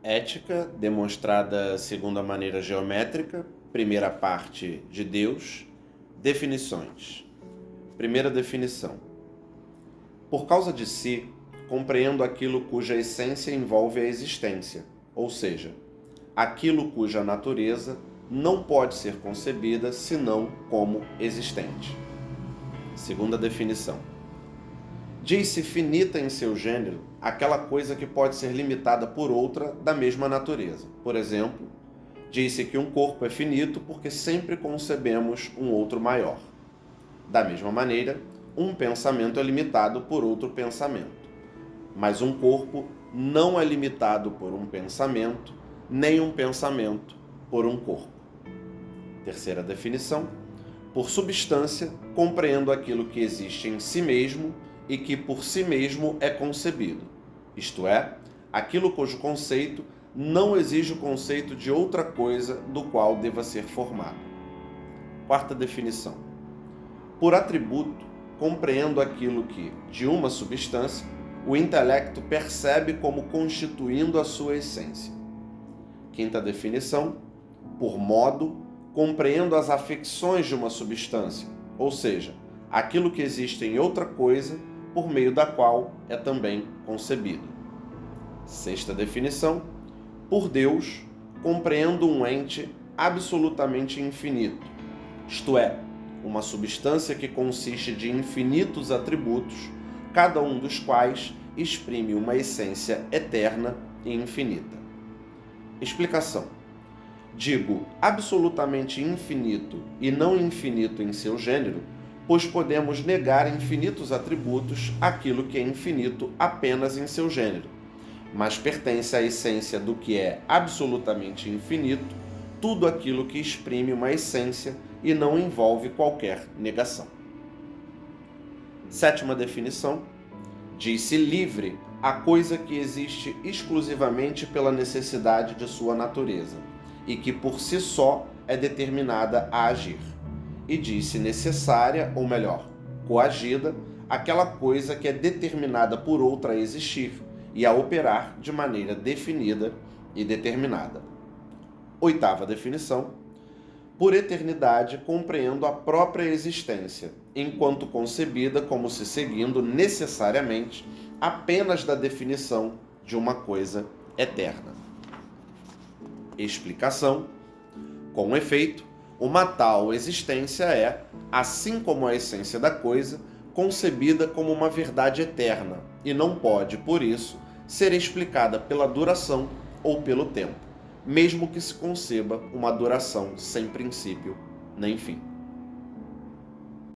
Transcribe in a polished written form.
Ética, demonstrada segundo a maneira geométrica. Primeira parte de Deus. Definições. Primeira definição. Por causa de si, compreendo aquilo cuja essência envolve a existência, ou seja, aquilo cuja natureza não pode ser concebida senão como existente. Segunda definição. Diz-se finita em seu gênero aquela coisa que pode ser limitada por outra da mesma natureza. Por exemplo, diz-se que um corpo é finito porque sempre concebemos um outro maior. Da mesma maneira, um pensamento é limitado por outro pensamento. Mas um corpo não é limitado por um pensamento, nem um pensamento por um corpo. Terceira definição. Por substância, compreendo aquilo que existe em si mesmo e que por si mesmo é concebido, isto é, aquilo cujo conceito não exige o conceito de outra coisa do qual deva ser formado. Quarta definição. Por atributo, compreendo aquilo que, de uma substância, o intelecto percebe como constituindo a sua essência. Quinta definição. Por modo, compreendo as afecções de uma substância, ou seja, aquilo que existe em outra coisa por meio da qual é também concebido. Sexta definição. Por Deus, compreendo um ente absolutamente infinito, isto é, uma substância que consiste de infinitos atributos, cada um dos quais exprime uma essência eterna e infinita. Explicação. Digo absolutamente infinito e não infinito em seu gênero, pois podemos negar infinitos atributos àquilo que é infinito apenas em seu gênero, mas pertence à essência do que é absolutamente infinito, tudo aquilo que exprime uma essência e não envolve qualquer negação. Sétima definição. Diz-se livre a coisa que existe exclusivamente pela necessidade de sua natureza e que por si só é determinada a agir. E diz-se necessária, ou melhor, coagida, aquela coisa que é determinada por outra a existir e a operar de maneira definida e determinada. Oitava definição. Por eternidade, compreendo a própria existência, enquanto concebida como se seguindo necessariamente apenas da definição de uma coisa eterna. Explicação. Com efeito, uma tal existência é, assim como a essência da coisa, concebida como uma verdade eterna e não pode, por isso, ser explicada pela duração ou pelo tempo, mesmo que se conceba uma duração sem princípio nem fim.